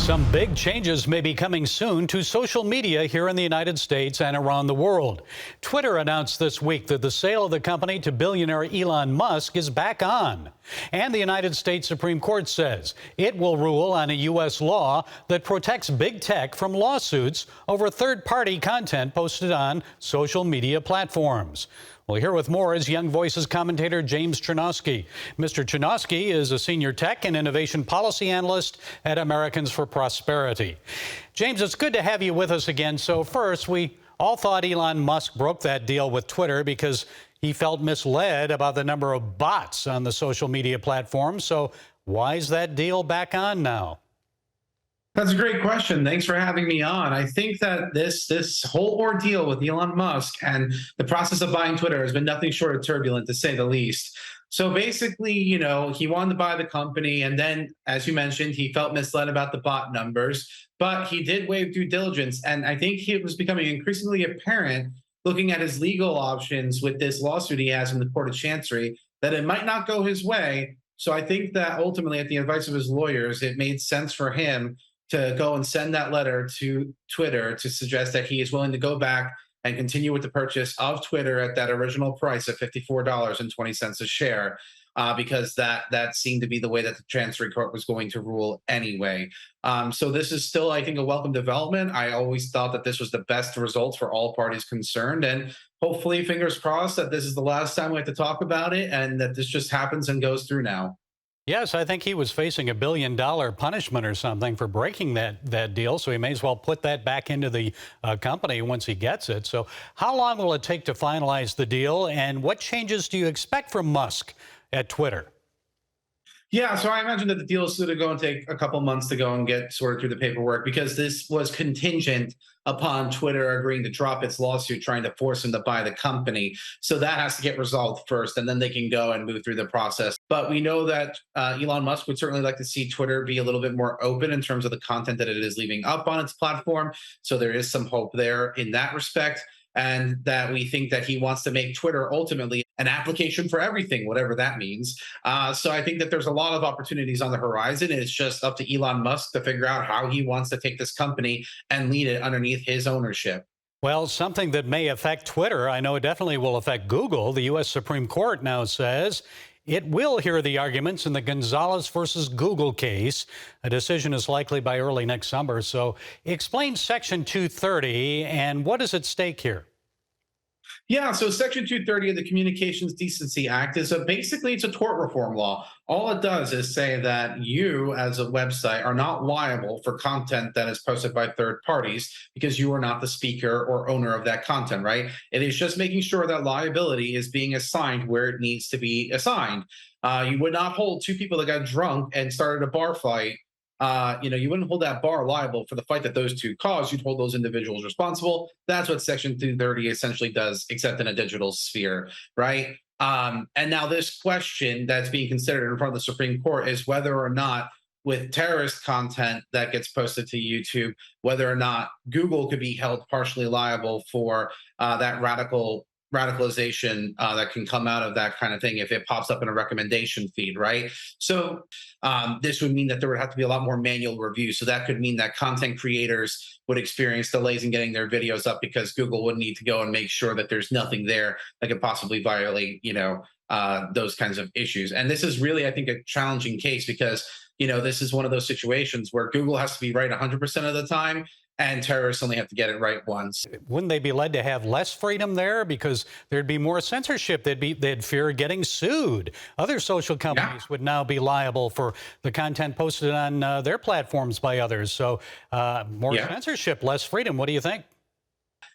Some big changes may be coming soon to social media here in the United States and around the world. Twitter announced this week that the sale of the company to billionaire Elon Musk is back on. And the United States Supreme Court says it will rule on a U.S. law that protects big tech from lawsuits over third-party content posted on social media platforms. Well, here with more is Young Voices commentator James Chernosky. Mr. Chernosky is a senior tech and innovation policy analyst at Americans for Prosperity. James, it's good to have you with us again. So first, we all thought Elon Musk broke that deal with Twitter because he felt misled about the number of bots on the social media platform. So why is that deal back on now? That's a great question. Thanks for having me on. I think that this whole ordeal with Elon Musk and the process of buying Twitter has been nothing short of turbulent, to say the least. So basically, he wanted to buy the company, and then, as you mentioned, he felt misled about the bot numbers, but he did waive due diligence. And I think it was becoming increasingly apparent, looking at his legal options with this lawsuit he has in the Court of Chancery, that it might not go his way. So I think that ultimately, at the advice of his lawyers, it made sense for him to go and send that letter to Twitter to suggest that he is willing to go back and continue with the purchase of Twitter at that original price of $54.20 a share, because that seemed to be the way that the Chancery Court was going to rule anyway. So this is still, I think, a welcome development. I always thought that this was the best result for all parties concerned, and hopefully, fingers crossed, that this is the last time we have to talk about it and that this just happens and goes through now. Yes, I think he was facing $1 billion punishment or something for breaking that deal, so he may as well put that back into the company once he gets it. So how long will it take to finalize the deal, and what changes do you expect from Musk at Twitter? Yeah, so I imagine that the deal is going to go and take a couple months to go and get sorted through the paperwork, because this was contingent upon Twitter agreeing to drop its lawsuit trying to force him to buy the company. So that has to get resolved first, and then they can go and move through the process. But we know that Elon Musk would certainly like to see Twitter be a little bit more open in terms of the content that it is leaving up on its platform. So there is some hope there in that respect. And that we think that he wants to make Twitter ultimately an application for everything, whatever that means. So I think that there's a lot of opportunities on the horizon. It's just up to Elon Musk to figure out how he wants to take this company and lead it underneath his ownership. Well, something that may affect Twitter, I know it definitely will affect Google. The U.S. Supreme Court now says it will hear the arguments in the Gonzalez versus Google case. A decision is likely by early next summer. So explain Section 230 and what is at stake here? Yeah, so Section 230 of the Communications Decency Act is basically it's a tort reform law. All it does is say that you, as a website, are not liable for content that is posted by third parties because you are not the speaker or owner of that content, right? It is just making sure that liability is being assigned where it needs to be assigned. You would not hold two people that got drunk and started a bar fight. You wouldn't hold that bar liable for the fight that those two caused. You'd hold those individuals responsible. That's what Section 230 essentially does, except in a digital sphere, right? And now this question that's being considered in front of the Supreme Court is whether or not, with terrorist content that gets posted to YouTube, whether or not Google could be held partially liable for that radicalization that can come out of that kind of thing if it pops up in a recommendation feed, right? So this would mean that there would have to be a lot more manual review. So that could mean that content creators would experience delays in getting their videos up because Google would need to go and make sure that there's nothing there that could possibly violate, those kinds of issues. And this is really, I think, a challenging case because, this is one of those situations where Google has to be right 100% of the time, and terrorists only have to get it right once. Wouldn't they be led to have less freedom there because there'd be more censorship? They'd fear getting sued. Other social companies would now be liable for the content posted on their platforms by others. So more censorship, less freedom. What do you think?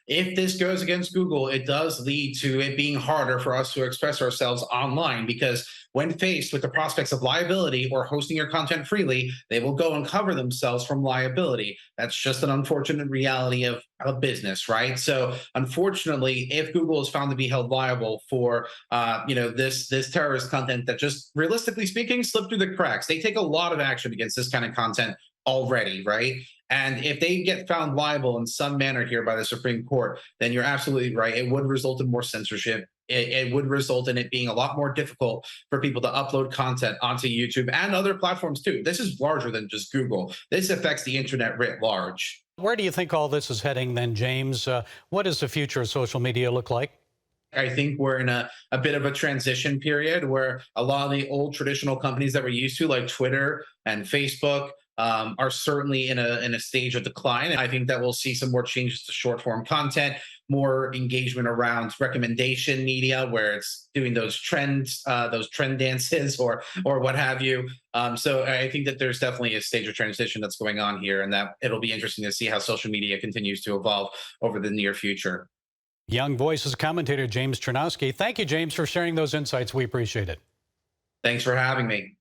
If this goes against Google, it does lead to it being harder for us to express ourselves online, because when faced with the prospects of liability or hosting your content freely, they will go and cover themselves from liability. That's just an unfortunate reality of a business, right? So unfortunately, if Google is found to be held liable for this terrorist content that just, realistically speaking, slipped through the cracks, they take a lot of action against this kind of content already, right? And if they get found liable in some manner here by the Supreme Court, then you're absolutely right. It would result in more censorship. It would result in it being a lot more difficult for people to upload content onto YouTube and other platforms too. This is larger than just Google. This affects the internet writ large. Where do you think all this is heading then, James? What does the future of social media look like? I think we're in a bit of a transition period where a lot of the old traditional companies that we're used to, like Twitter and Facebook, are certainly in a stage of decline. And I think that we'll see some more changes to short form content, more engagement around recommendation media, where it's doing those trend dances or what have you. So I think that there's definitely a stage of transition that's going on here, and that it'll be interesting to see how social media continues to evolve over the near future. Young Voices commentator James Chernowski. Thank you, James, for sharing those insights. We appreciate it. Thanks for having me.